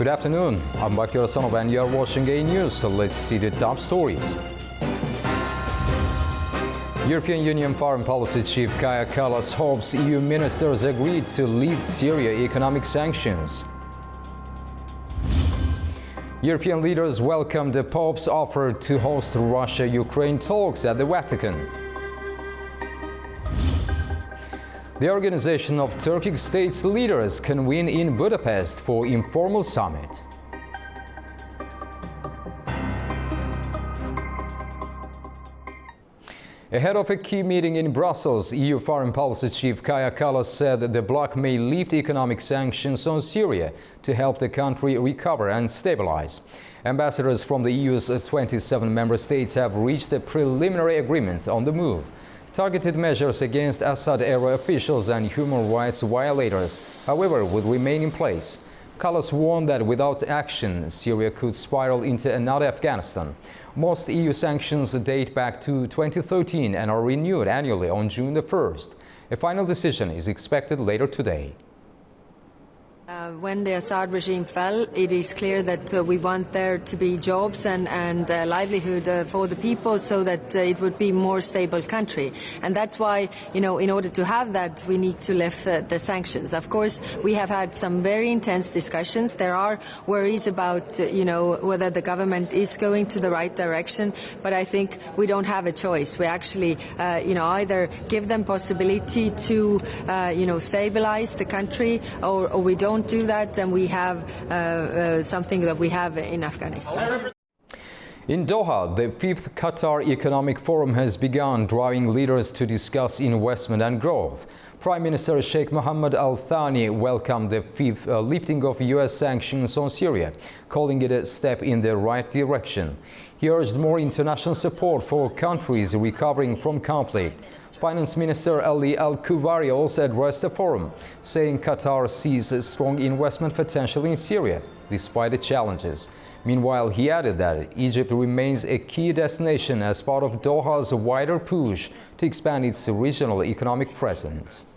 Good afternoon, I'm Bakir Hasanov and you're watching AnewZ, so let's see the top stories. European Union Foreign Policy Chief Kaja Kallas hopes EU ministers agreed to lift Syria economic sanctions. European leaders welcomed the Pope's offer to host Russia-Ukraine talks at the Vatican. The Organization of Turkic States Leaders convene in Budapest for informal summit. Ahead of a key meeting in Brussels, EU Foreign Policy Chief Kaja Kallas said that the bloc may lift economic sanctions on Syria to help the country recover and stabilize. Ambassadors from the EU's 27 member states have reached a preliminary agreement on the move. Targeted measures against Assad-era officials and human rights violators, however, would remain in place. Kallas warned that without action, Syria could spiral into another Afghanistan. Most EU sanctions date back to 2013 and are renewed annually on June the 1st. A final decision is expected later today. When the Assad regime fell, it is clear that we want there to be jobs and livelihood for the people so that it would be a more stable country. And that's why, in order to have that, we need to lift the sanctions. Of course, we have had some very intense discussions. There are worries about, whether the government is going to the right direction. But I think we don't have a choice. We actually, either give them possibility to, stabilize the country or we don't do that, and we have something that we have in Afghanistan. In Doha, the 5th Qatar Economic Forum has begun, drawing leaders to discuss investment and growth. Prime Minister Sheikh Mohammed Al Thani welcomed the 5th lifting of U.S. sanctions on Syria, calling it a step in the right direction. He urged more international support for countries recovering from conflict. Finance Minister Ali Al-Kuvari also addressed the forum, saying Qatar sees a strong investment potential in Syria, despite the challenges. Meanwhile, he added that Egypt remains a key destination as part of Doha's wider push to expand its regional economic presence.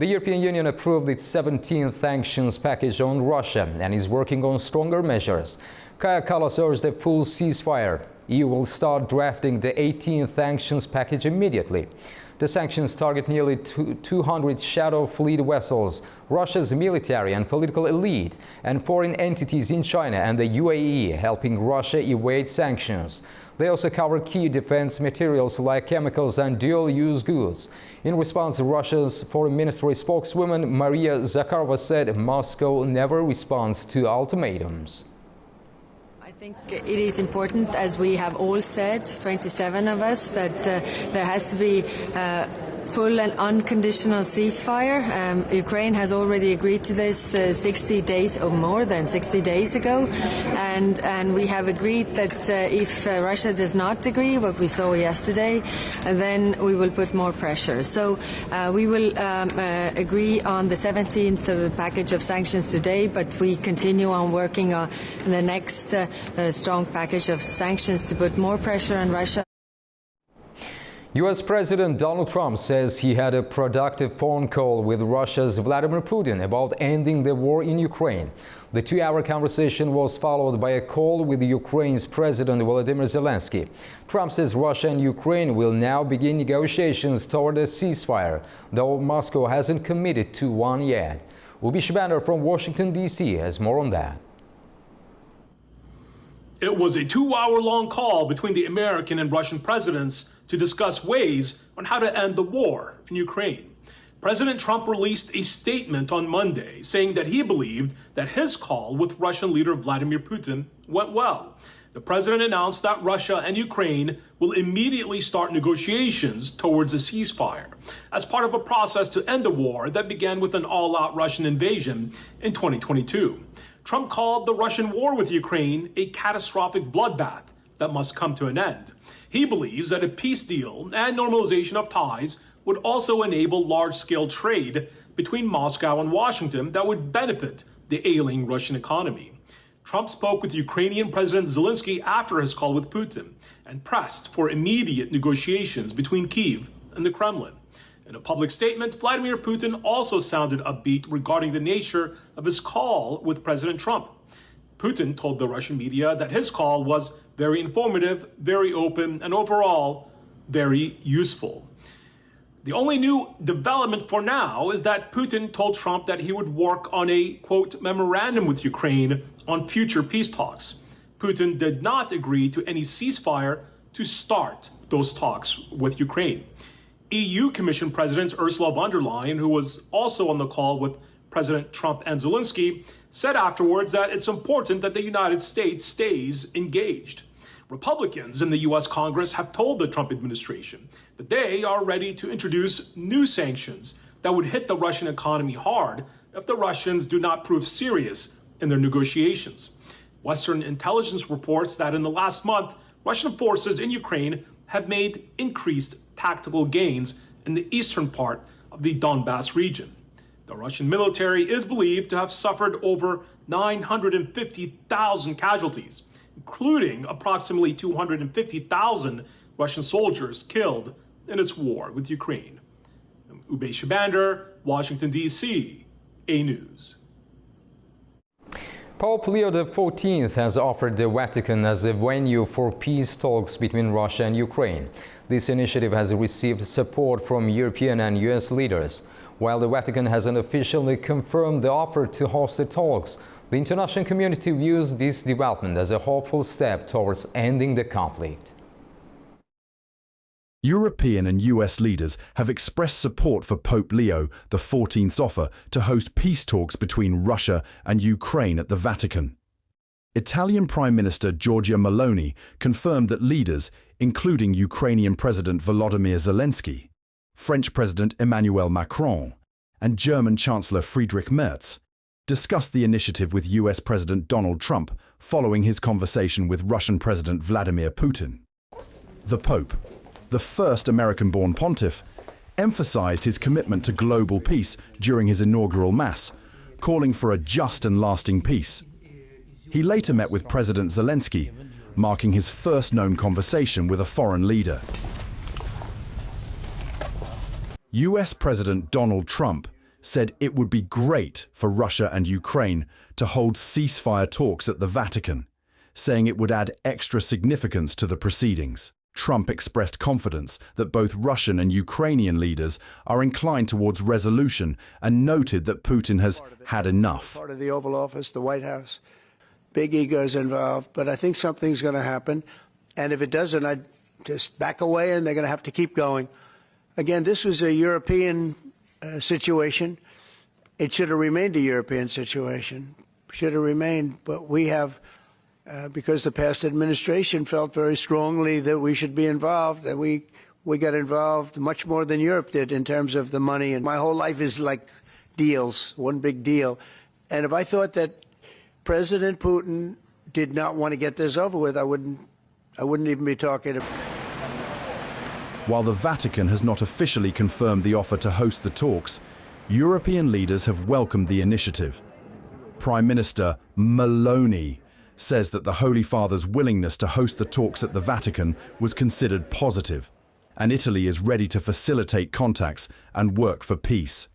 The European Union approved its 17th sanctions package on Russia and is working on stronger measures. Kaja Kallas urged a full ceasefire. EU will start drafting the 18th sanctions package immediately. The sanctions target nearly 200 shadow fleet vessels, Russia's military and political elite, and foreign entities in China and the UAE, helping Russia evade sanctions. They also cover key defense materials like chemicals and dual-use goods. In response, Russia's foreign ministry spokeswoman Maria Zakharova said Moscow never responds to ultimatums. I think it is important, as we have all said, 27 of us, that there has to be full and unconditional ceasefire. Ukraine has already agreed to this 60 days or more than 60 days ago, and we have agreed that if Russia does not agree, what we saw yesterday, then we will put more pressure. So we will agree on the 17th package of sanctions today, but we continue on working on the next strong package of sanctions to put more pressure on Russia. U.S. President Donald Trump says he had a productive phone call with Russia's Vladimir Putin about ending the war in Ukraine. The 2-hour conversation was followed by a call with Ukraine's President Volodymyr Zelensky. Trump says Russia and Ukraine will now begin negotiations toward a ceasefire, though Moscow hasn't committed to one yet. Ubi Shibander from Washington, D.C. has more on that. It was a 2-hour-long call between the American and Russian presidents to discuss ways on how to end the war in Ukraine. President Trump released a statement on Monday saying that he believed that his call with Russian leader Vladimir Putin went well. The president announced that Russia and Ukraine will immediately start negotiations towards a ceasefire as part of a process to end the war that began with an all-out Russian invasion in 2022. Trump called the Russian war with Ukraine a catastrophic bloodbath that must come to an end. He believes that a peace deal and normalization of ties would also enable large-scale trade between Moscow and Washington that would benefit the ailing Russian economy. Trump spoke with Ukrainian President Zelensky after his call with Putin and pressed for immediate negotiations between Kyiv and the Kremlin. In a public statement, Vladimir Putin also sounded upbeat regarding the nature of his call with President Trump. Putin told the Russian media that his call was very informative, very open, and overall, very useful. The only new development for now is that Putin told Trump that he would work on a, quote, memorandum with Ukraine on future peace talks. Putin did not agree to any ceasefire to start those talks with Ukraine. EU Commission President Ursula von der Leyen, who was also on the call with President Trump and Zelensky, said afterwards that it's important that the United States stays engaged. Republicans in the U.S. Congress have told the Trump administration that they are ready to introduce new sanctions that would hit the Russian economy hard if the Russians do not prove serious in their negotiations. Western intelligence reports that in the last month, Russian forces in Ukraine have made increased tactical gains in the eastern part of the Donbass region. The Russian military is believed to have suffered over 950,000 casualties, including approximately 250,000 Russian soldiers killed in its war with Ukraine. Ubay Shabander, Washington, D.C., AnewZ. Pope Leo XIV has offered the Vatican as a venue for peace talks between Russia and Ukraine. This initiative has received support from European and U.S. leaders. While the Vatican hasn't officially confirmed the offer to host the talks, the international community views this development as a hopeful step towards ending the conflict. European and US leaders have expressed support for Pope Leo XIV's offer to host peace talks between Russia and Ukraine at the Vatican. Italian Prime Minister Giorgia Meloni confirmed that leaders, including Ukrainian President Volodymyr Zelensky, French President Emmanuel Macron, and German Chancellor Friedrich Merz, discussed the initiative with US President Donald Trump following his conversation with Russian President Vladimir Putin. The Pope, the first American-born pontiff, emphasized his commitment to global peace during his inaugural Mass, calling for a just and lasting peace. He later met with President Zelensky, marking his first known conversation with a foreign leader. US President Donald Trump said it would be great for Russia and Ukraine to hold ceasefire talks at the Vatican, saying it would add extra significance to the proceedings. Trump expressed confidence that both Russian and Ukrainian leaders are inclined towards resolution and noted that Putin has had enough. Part of the Oval Office, the White House, big egos involved, but I think something's going to happen. And if it doesn't, I'd just back away and they're going to have to keep going. Again, this was a European situation. It should have remained a European situation, should have remained, but we have because the past administration felt very strongly that we should be involved, and we got involved much more than Europe did in terms of the money. And my whole life is like deals, one big deal. And if I thought that President Putin did not want to get this over with, I wouldn't even be talking about it. While the Vatican has not officially confirmed the offer to host the talks, European leaders have welcomed the initiative. Prime Minister Meloni says that the Holy Father's willingness to host the talks at the Vatican was considered positive, and Italy is ready to facilitate contacts and work for peace.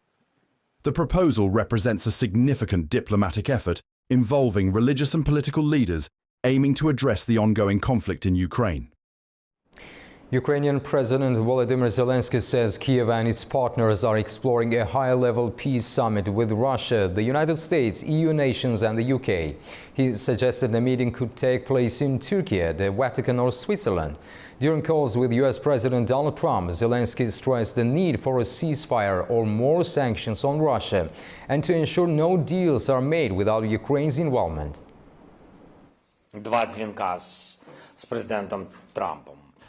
The proposal represents a significant diplomatic effort involving religious and political leaders aiming to address the ongoing conflict in Ukraine. Ukrainian President Volodymyr Zelensky says Kiev and its partners are exploring a high-level peace summit with Russia, the United States, EU nations and the UK. He suggested the meeting could take place in Turkey, the Vatican or Switzerland. During calls with US President Donald Trump, Zelensky stressed the need for a ceasefire or more sanctions on Russia and to ensure no deals are made without Ukraine's involvement.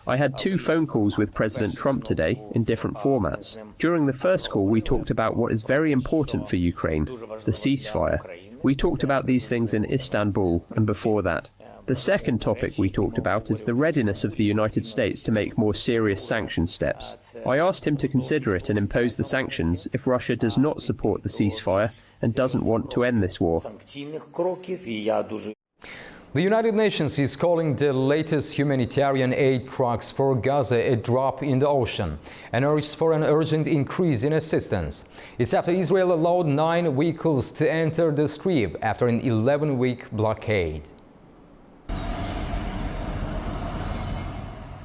I had 2 phone calls with President Trump today in different formats. During the first call, we talked about what is very important for Ukraine, the ceasefire. We talked about these things in Istanbul and before that. The second topic we talked about is the readiness of the United States to make more serious sanction steps. I asked him to consider it and impose the sanctions if Russia does not support the ceasefire and doesn't want to end this war. The United Nations is calling the latest humanitarian aid trucks for Gaza a drop in the ocean and urges for an urgent increase in assistance. It's after Israel allowed 9 vehicles to enter the Strip after an 11-week blockade.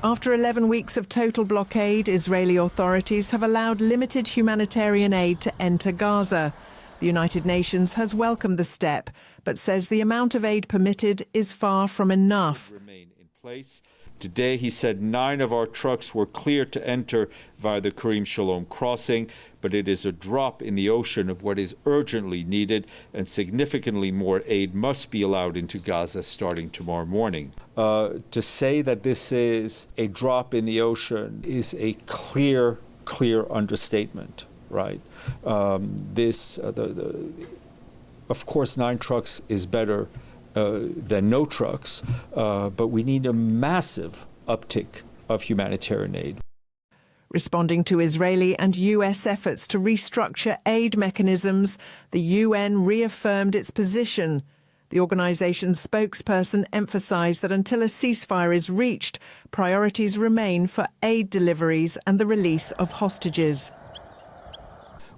After 11 weeks of total blockade, Israeli authorities have allowed limited humanitarian aid to enter Gaza. The United Nations has welcomed the step, but says the amount of aid permitted is far from enough. Remain in place. Today, he said 9 of our trucks were clear to enter via the Karim Shalom crossing, but it is a drop in the ocean of what is urgently needed, and significantly more aid must be allowed into Gaza starting tomorrow morning. To say that this is a drop in the ocean is a clear understatement, right? Of course, 9 trucks is better than no trucks, but we need a massive uptick of humanitarian aid. Responding to Israeli and US efforts to restructure aid mechanisms, the UN reaffirmed its position. The organisation's spokesperson emphasised that until a ceasefire is reached, priorities remain for aid deliveries and the release of hostages.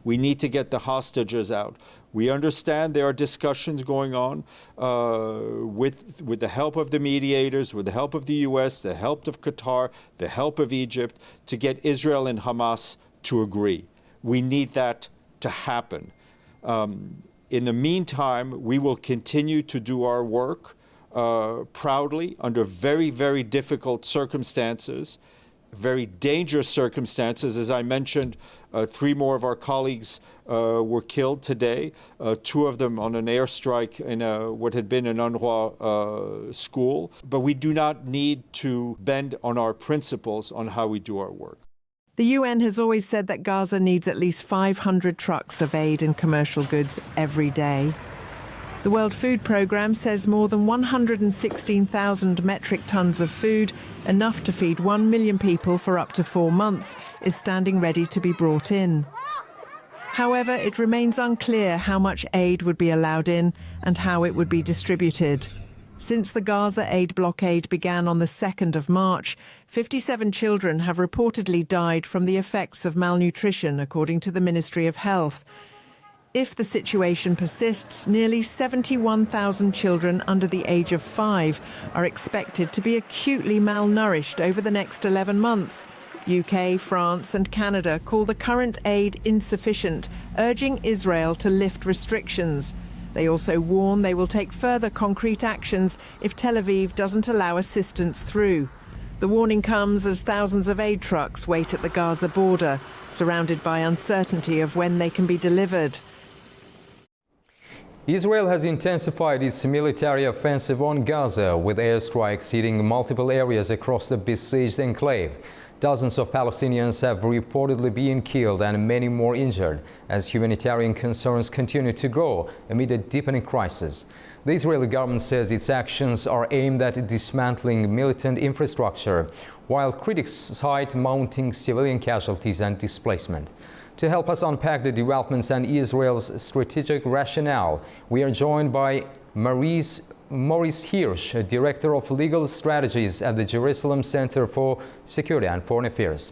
We need to get the hostages out. We understand there are discussions going on with the help of the mediators, with the help of the US, the help of Qatar, the help of Egypt, to get Israel and Hamas to agree. We need that to happen. In the meantime, we will continue to do our work proudly under very difficult circumstances, very dangerous circumstances. As I mentioned, 3 more of our colleagues were killed today, 2 of them on an airstrike in what had been an UNRWA school. But we do not need to bend on our principles on how we do our work. The UN has always said that Gaza needs at least 500 trucks of aid and commercial goods every day. The World Food Programme says more than 116,000 metric tons of food, enough to feed 1 million people for up to 4 months, is standing ready to be brought in. However, it remains unclear how much aid would be allowed in and how it would be distributed. Since the Gaza aid blockade began on the 2nd of March, 57 children have reportedly died from the effects of malnutrition, according to the Ministry of Health. If the situation persists, nearly 71,000 children under the age of 5 are expected to be acutely malnourished over the next 11 months. UK, France and Canada call the current aid insufficient, urging Israel to lift restrictions. They also warn they will take further concrete actions if Tel Aviv doesn't allow assistance through. The warning comes as thousands of aid trucks wait at the Gaza border, surrounded by uncertainty of when they can be delivered. Israel has intensified its military offensive on Gaza, with airstrikes hitting multiple areas across the besieged enclave. Dozens of Palestinians have reportedly been killed and many more injured as humanitarian concerns continue to grow amid a deepening crisis. The Israeli government says its actions are aimed at dismantling militant infrastructure, while critics cite mounting civilian casualties and displacement. To help us unpack the developments and Israel's strategic rationale, we are joined by Maurice Hirsch, Director of Legal Strategies at the Jerusalem Center for Security and Foreign Affairs.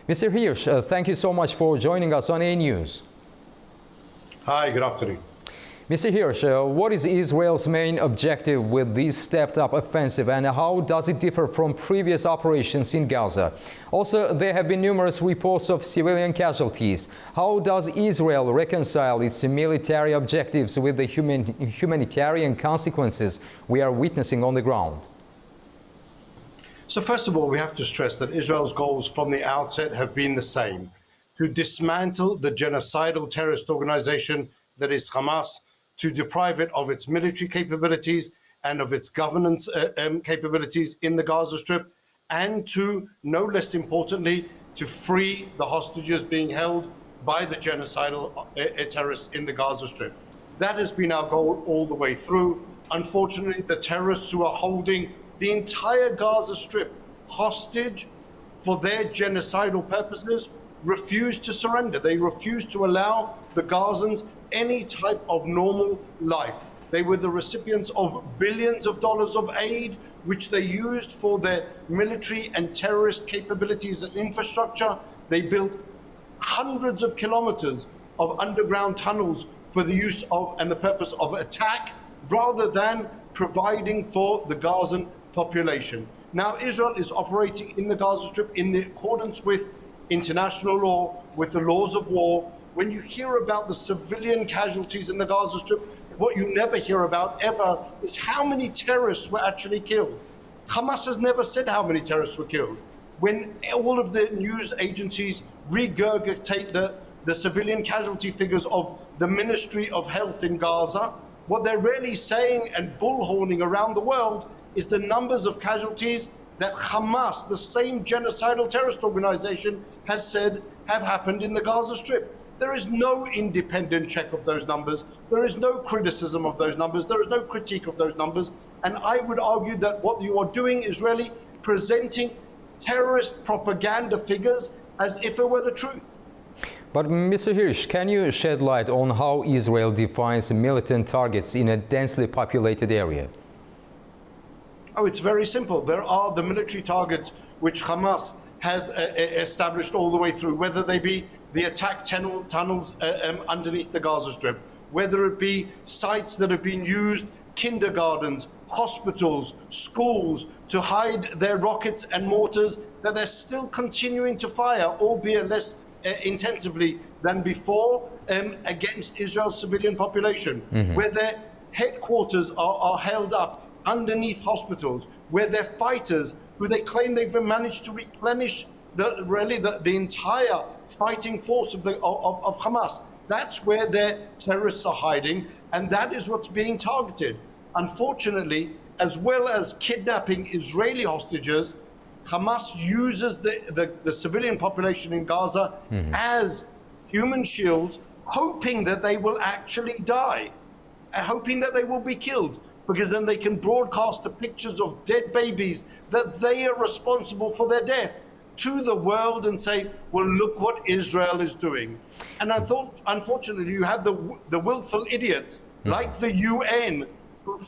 Mr. Hirsch, thank you so much for joining us on AnewZ. Hi, good afternoon. Mr. Hirsch, what is Israel's main objective with this stepped-up offensive, and how does it differ from previous operations in Gaza? Also, there have been numerous reports of civilian casualties. How does Israel reconcile its military objectives with the humanitarian consequences we are witnessing on the ground? So first of all, we have to stress that Israel's goals from the outset have been the same: to dismantle the genocidal terrorist organization that is Hamas, to deprive it of its military capabilities and of its governance capabilities in the Gaza Strip, and to, no less importantly, to free the hostages being held by the genocidal terrorists in the Gaza Strip. That has been our goal all the way through. Unfortunately, the terrorists who are holding the entire Gaza Strip hostage for their genocidal purposes refuse to surrender. They refuse to allow the Gazans any type of normal life. They were the recipients of billions of dollars of aid, which they used for their military and terrorist capabilities and infrastructure. They built hundreds of kilometers of underground tunnels for the use of and the purpose of attack, rather than providing for the Gazan population. Now, Israel is operating in the Gaza Strip in accordance with international law, with the laws of war. When you hear about the civilian casualties in the Gaza Strip, what you never hear about ever is how many terrorists were actually killed. Hamas has never said how many terrorists were killed. When all of the news agencies regurgitate the civilian casualty figures of the Ministry of Health in Gaza, what they're really saying and bullhorning around the world is the numbers of casualties that Hamas, the same genocidal terrorist organization, has said have happened in the Gaza Strip. There is no independent check of those numbers. There is no criticism of those numbers. There is no critique of those numbers. And I would argue that what you are doing is really presenting terrorist propaganda figures as if it were the truth. But Mr. Hirsch, can you shed light on how Israel defines militant targets in a densely populated area? Oh, it's very simple. There are the military targets which Hamas has established all the way through, whether they be the attack tunnels underneath the Gaza Strip, whether it be sites that have been used, kindergartens, hospitals, schools, to hide their rockets and mortars, that they're still continuing to fire, albeit less intensively than before, against Israel's civilian population, where their headquarters are held up underneath hospitals, where their fighters, who they claim they've managed to replenish the entire fighting force of Hamas. That's where their terrorists are hiding, and that is what's being targeted. Unfortunately, as well as kidnapping Israeli hostages, Hamas uses the civilian population in Gaza as human shields, hoping that they will actually die, hoping that they will be killed, because then they can broadcast the pictures of dead babies that they are responsible for their death to the world and say, well, look what Israel is doing. And I thought, unfortunately, you have the willful idiots like the UN who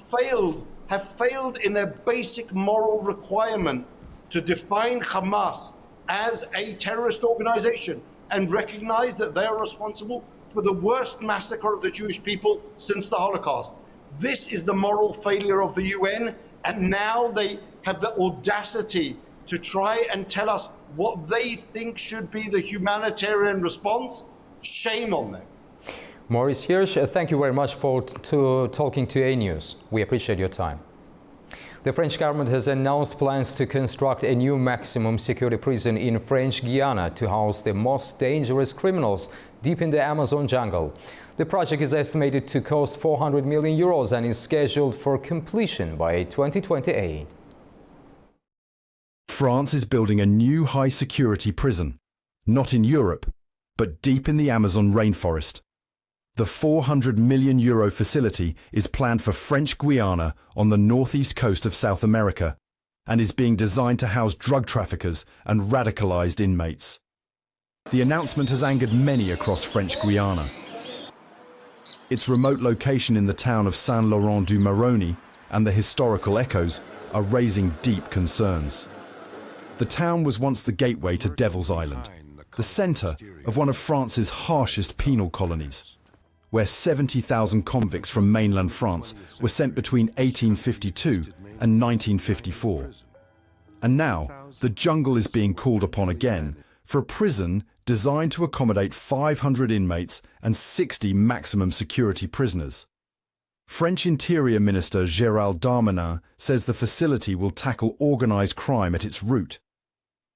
have failed in their basic moral requirement to define Hamas as a terrorist organization and recognize that they are responsible for the worst massacre of the Jewish people since the Holocaust. This is the moral failure of the UN, and now they have the audacity to try and tell us what they think should be the humanitarian response. Shame on them. Maurice Hirsch, thank you very much for talking to AnewZ. We appreciate your time. The French government has announced plans to construct a new maximum security prison in French Guiana to house the most dangerous criminals deep in the Amazon jungle. The project is estimated to cost 400 million euros and is scheduled for completion by 2028. France is building a new high-security prison, not in Europe, but deep in the Amazon rainforest. The 400 million euro facility is planned for French Guiana on the northeast coast of South America and is being designed to house drug traffickers and radicalized inmates. The announcement has angered many across French Guiana. Its remote location in the town of Saint-Laurent-du-Maroni and the historical echoes are raising deep concerns. The town was once the gateway to Devil's Island, the centre of one of France's harshest penal colonies, where 70,000 convicts from mainland France were sent between 1852 and 1954. And now, the jungle is being called upon again for a prison designed to accommodate 500 inmates and 60 maximum security prisoners. French Interior Minister Gérald Darmanin says the facility will tackle organised crime at its root.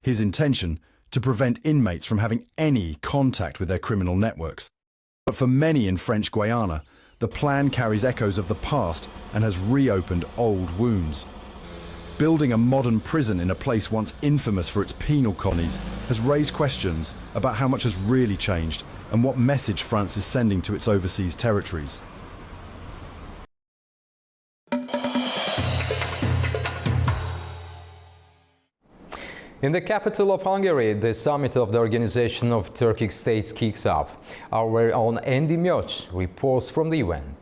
His intention, to prevent inmates from having any contact with their criminal networks. But for many in French Guiana, the plan carries echoes of the past and has reopened old wounds. Building a modern prison in a place once infamous for its penal colonies has raised questions about how much has really changed and what message France is sending to its overseas territories. In the capital of Hungary, the summit of the Organization of Turkic States kicks off. Our own Andy Mioch reports from the UN.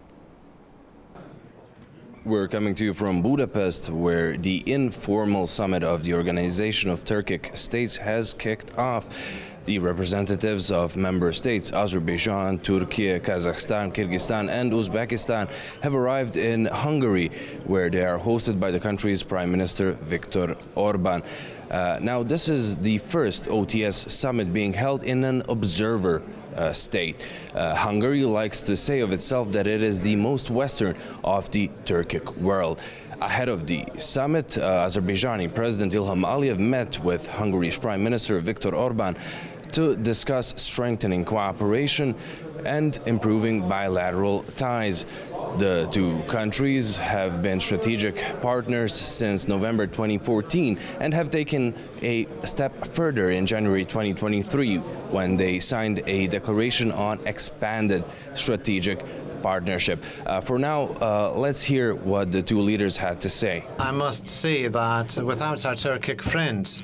We're coming to you from Budapest, where the informal summit of the Organization of Turkic States has kicked off. The representatives of member states Azerbaijan, Turkey, Kazakhstan, Kyrgyzstan and Uzbekistan have arrived in Hungary, where they are hosted by the country's Prime Minister Viktor Orban. Now, this is the first OTS summit being held in an observer state. Hungary likes to say of itself that it is the most Western of the Turkic world. Ahead of the summit, Azerbaijani President Ilham Aliyev met with Hungary's Prime Minister Viktor Orban to discuss strengthening cooperation and improving bilateral ties. The two countries have been strategic partners since November 2014 and have taken a step further in January 2023 when they signed a declaration on expanded strategic partnership. For now, let's hear what the two leaders had to say. I must say that without our Turkic friends,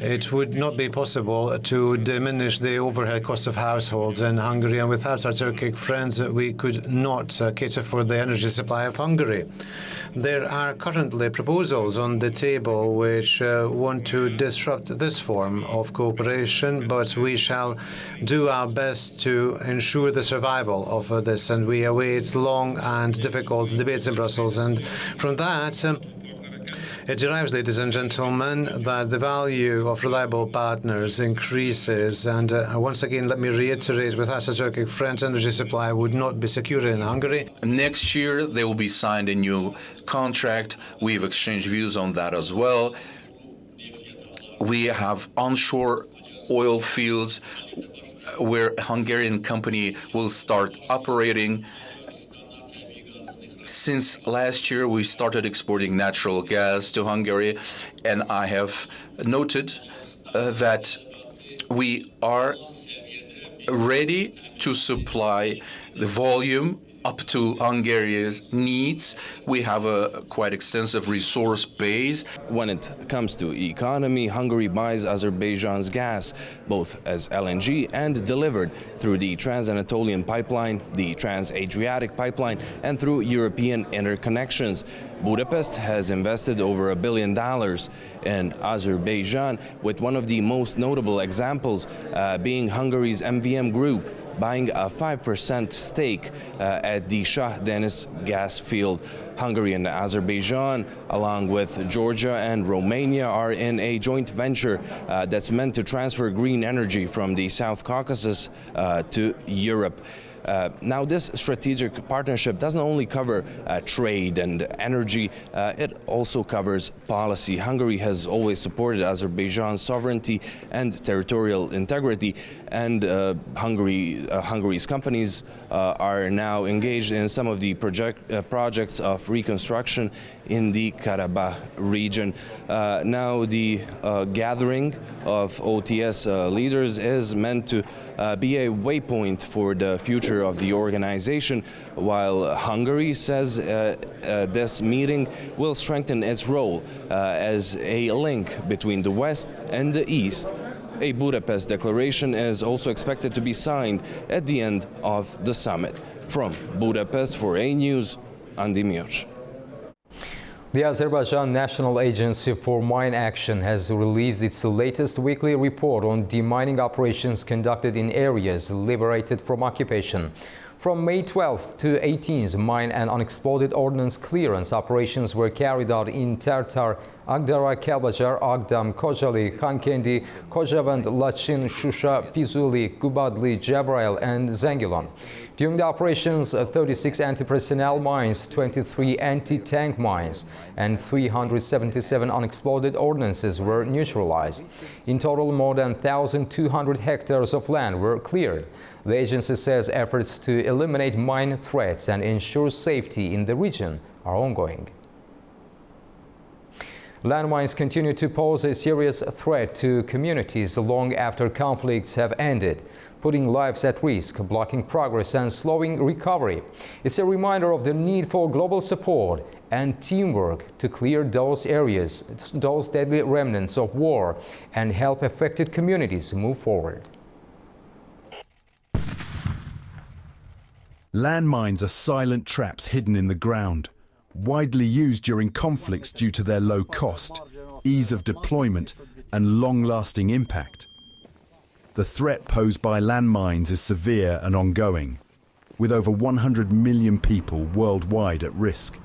it would not be possible to diminish the overhead cost of households in Hungary, and without our Turkic friends, we could not cater for the energy supply of Hungary. There are currently proposals on the table which want to disrupt this form of cooperation, but we shall do our best to ensure the survival of this, and we await long and difficult debates in Brussels. And from that, it derives, ladies and gentlemen, that the value of reliable partners increases. And once again, let me reiterate, without a Turkic friends, energy supply would not be secure in Hungary. Next year, there will be signed a new contract. We've exchanged views on that as well. We have onshore oil fields where a Hungarian company will start operating. Since last year, we started exporting natural gas to Hungary, and I have noted that we are ready to supply the volume up to Hungary's needs. We have a quite extensive resource base. When it comes to economy, Hungary buys Azerbaijan's gas, both as LNG and delivered through the Trans-Anatolian pipeline, the Trans-Adriatic pipeline, and through European interconnections. Budapest has invested over $1 billion in Azerbaijan, with one of the most notable examples being Hungary's MVM Group, buying a 5% stake at the Shah Deniz gas field. Hungary and Azerbaijan, along with Georgia and Romania, are in a joint venture that's meant to transfer green energy from the South Caucasus to Europe. Now, this strategic partnership doesn't only cover trade and energy, it also covers policy. Hungary has always supported Azerbaijan's sovereignty and territorial integrity, and Hungary's companies are now engaged in some of the projects of reconstruction in the Karabakh region. Now, the gathering of OTS leaders is meant to be a waypoint for the future of the organization, while Hungary says this meeting will strengthen its role as a link between the West and the East. A Budapest declaration is also expected to be signed at the end of the summit. From Budapest for AnewZ, Demining. The Azerbaijan National Agency for Mine Action has released its latest weekly report on demining operations conducted in areas liberated from occupation. From May 12th to 18th, mine and unexploded ordnance clearance operations were carried out in Tertar, Agdara, Kelbajar, Agdam, Kocaeli, Khankendi, Kocavand, Lachin, Shusha, Fizuli, Gubadli, Jabrail and Zengilon. During the operations, 36 anti-personnel mines, 23 anti-tank mines and 377 unexploded ordnances were neutralized. In total, more than 1,200 hectares of land were cleared. The agency says efforts to eliminate mine threats and ensure safety in the region are ongoing. Landmines continue to pose a serious threat to communities long after conflicts have ended, putting lives at risk, blocking progress and slowing recovery. It's a reminder of the need for global support and teamwork to clear those areas, those deadly remnants of war, and help affected communities move forward. Landmines are silent traps hidden in the ground, widely used during conflicts due to their low cost, ease of deployment, and long-lasting impact. The threat posed by landmines is severe and ongoing, with over 100 million people worldwide at risk.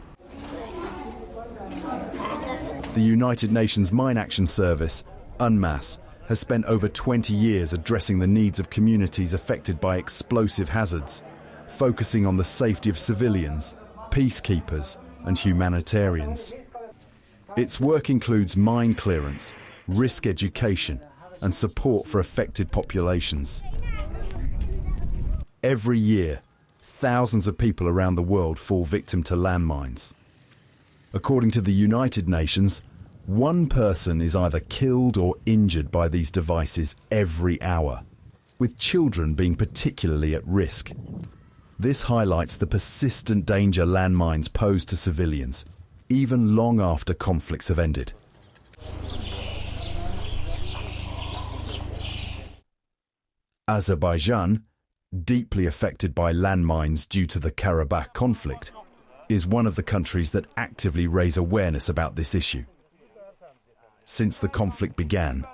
The United Nations Mine Action Service, UNMAS, has spent over 20 years addressing the needs of communities affected by explosive hazards, focusing on the safety of civilians, peacekeepers, and humanitarians. Its work includes mine clearance, risk education, and support for affected populations. Every year, thousands of people around the world fall victim to landmines. According to the United Nations, one person is either killed or injured by these devices every hour, with children being particularly at risk. This highlights the persistent danger landmines pose to civilians, even long after conflicts have ended. Azerbaijan, deeply affected by landmines due to the Karabakh conflict, is one of the countries that actively raise awareness about this issue. Since the conflict began,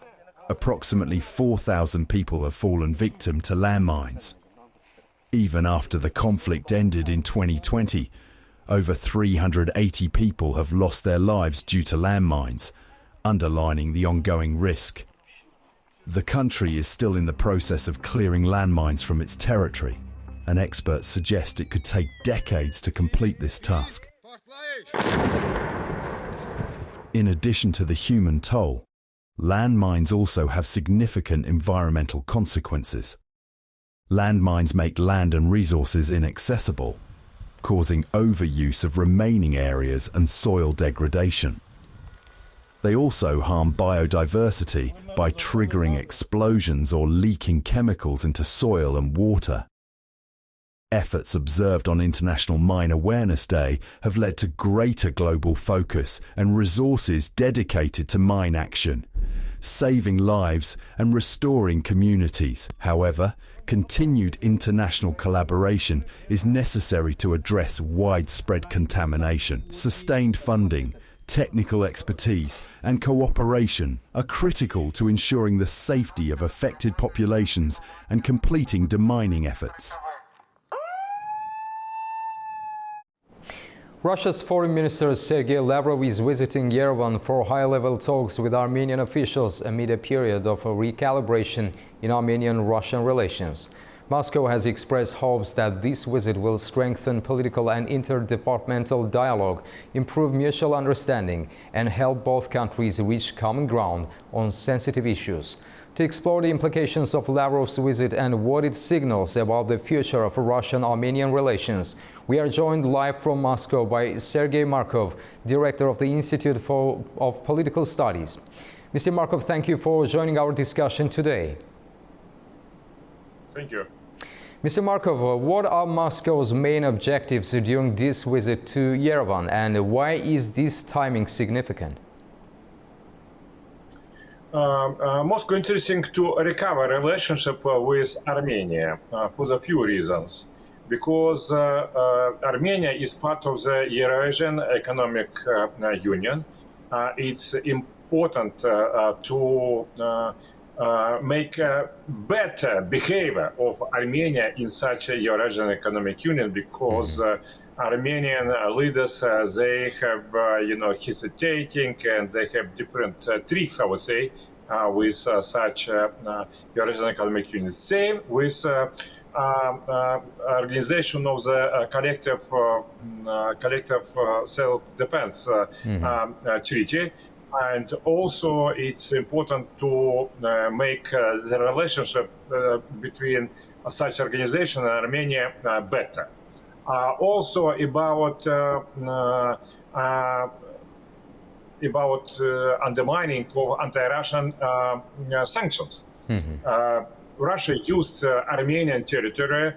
approximately 4,000 people have fallen victim to landmines. Even after the conflict ended in 2020, over 380 people have lost their lives due to landmines, underlining the ongoing risk. The country is still in the process of clearing landmines from its territory, and experts suggest it could take decades to complete this task. In addition to the human toll, landmines also have significant environmental consequences. Landmines make land and resources inaccessible, causing overuse of remaining areas and soil degradation. They also harm biodiversity by triggering explosions or leaking chemicals into soil and water. Efforts observed on International Mine Awareness Day have led to greater global focus and resources dedicated to mine action, saving lives and restoring communities. However, continued international collaboration is necessary to address widespread contamination. Sustained funding, technical expertise, and cooperation are critical to ensuring the safety of affected populations and completing demining efforts. Russia's Foreign Minister Sergei Lavrov is visiting Yerevan for high-level talks with Armenian officials amid a period of recalibration in Armenian-Russian relations. Moscow has expressed hopes that this visit will strengthen political and interdepartmental dialogue, improve mutual understanding, and help both countries reach common ground on sensitive issues. To explore the implications of Lavrov's visit and what it signals about the future of Russian-Armenian relations, we are joined live from Moscow by Sergei Markov, director of the Institute of Political Studies. Mr. Markov, thank you for joining our discussion today. Thank you. Mr. Markov, what are Moscow's main objectives during this visit to Yerevan, and why is this timing significant? Moscow interesting to recover relationship with Armenia for the few reasons. Because Armenia is part of the Eurasian Economic Union, it's important to make a better behavior of Armenia in such a Eurasian Economic Union, because Armenian leaders, they have, hesitating, and they have different tricks, I would say, with such Eurasian Economic Union. Same with organization of the collective self-defense treaty. And also it's important to make the relationship between such organization and Armenia better. Also about undermining of anti-Russian sanctions. Russia used Armenian territory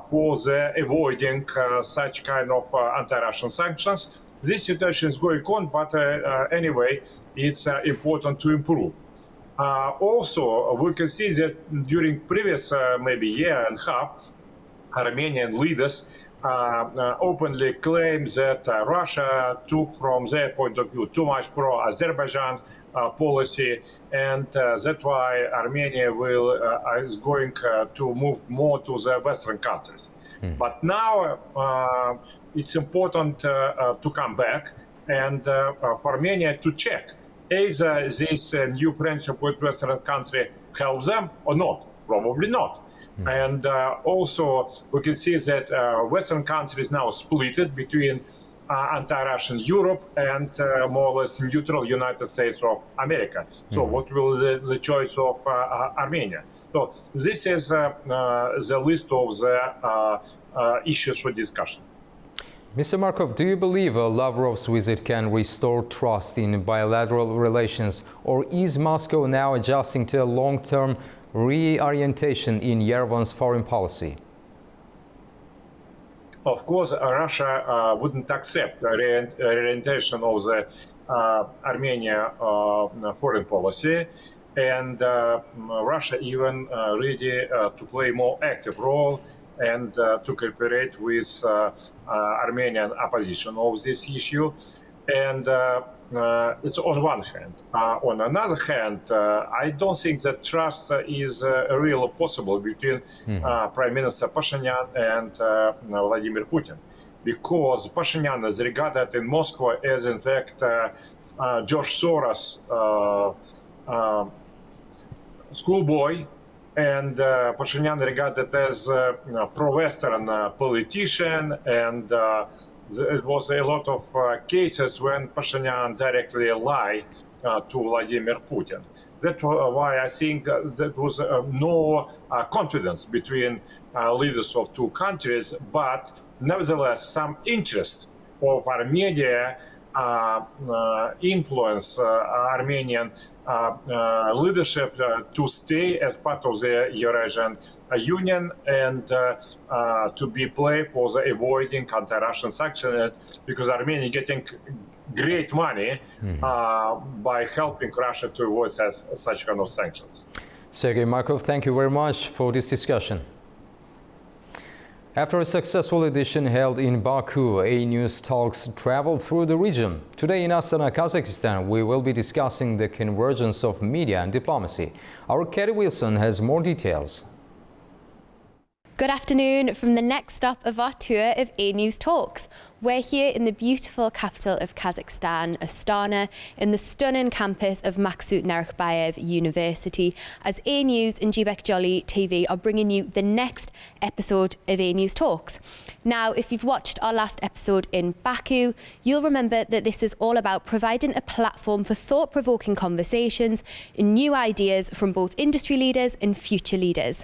for the avoiding such kind of anti-Russian sanctions. This situation is going on, but anyway, it's important to improve. Also, we can see that during previous maybe year and a half, Armenian leaders openly claim that Russia took, from their point of view, too much pro-Azerbaijan policy, and that's why Armenia is going to move more to the Western countries. But now it's important to come back and for Armenia to check either this new friendship with Western country helps them or not. Probably not. And also we can see that Western countries now split between anti-Russian Europe and more or less neutral United States of America. So what will the choice of Armenia? So this is the list of the issues for discussion. Mr. Markov, do you believe Lavrov's visit can restore trust in bilateral relations, or is Moscow now adjusting to a long-term reorientation in Yerevan's foreign policy? Of course, Russia wouldn't accept the reorientation of the Armenia foreign policy, and Russia even ready to play more active role and to cooperate with Armenian opposition of this issue. And it's on one hand. On another hand, I don't think that trust is really possible between Prime Minister Pashinyan and Vladimir Putin, because Pashinyan is regarded in Moscow as, in fact, George Soros' schoolboy, and Pashinyan regarded as a pro-Western politician, and there was a lot of cases when Pashinyan directly lied to Vladimir Putin. That's why I think there was no confidence between leaders of two countries, but nevertheless some interest of Armenia influence Armenian leadership to stay as part of the Eurasian Union and to be played for the avoiding anti-Russian sanctions, because Armenia getting great money by helping Russia to avoid such kind of sanctions. Sergei Markov, thank you very much for this discussion. After a successful edition held in Baku, AnewZ talks traveled through the region. Today in Astana, Kazakhstan, we will be discussing the convergence of media and diplomacy. Our Katie Wilson has more details. Good afternoon from the next stop of our tour of AnewZ Talks. We're here in the beautiful capital of Kazakhstan, Astana, in the stunning campus of Maksut Narakbayev University, as AnewZ and Jibek Jolly TV are bringing you the next episode of AnewZ Talks. Now, if you've watched our last episode in Baku, you'll remember that this is all about providing a platform for thought-provoking conversations and new ideas from both industry leaders and future leaders.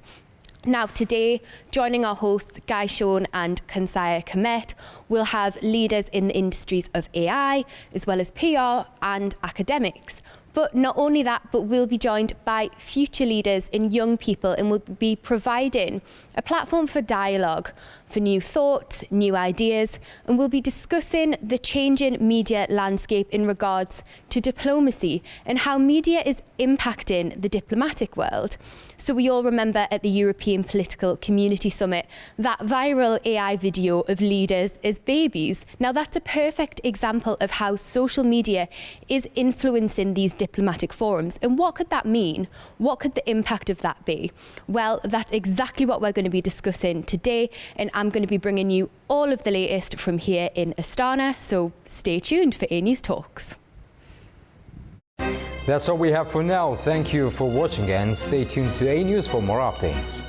Now today, joining our hosts Guy Sean and Kansaya Komet, we'll have leaders in the industries of AI, as well as PR and academics. But not only that, but we'll be joined by future leaders and young people, and we'll be providing a platform for dialogue, for new thoughts, new ideas, and we'll be discussing the changing media landscape in regards to diplomacy and how media is impacting the diplomatic world. So we all remember at the European Political Community Summit that viral AI video of leaders as babies. Now that's a perfect example of how social media is influencing these diplomatic forums. And what could that mean? What could the impact of that be? Well, that's exactly what we're going to be discussing today, and I'm going to be bringing you all of the latest from here in Astana, so stay tuned for AnewZ Talks. That's all we have for now. Thank you for watching and stay tuned to AnewZ for more updates.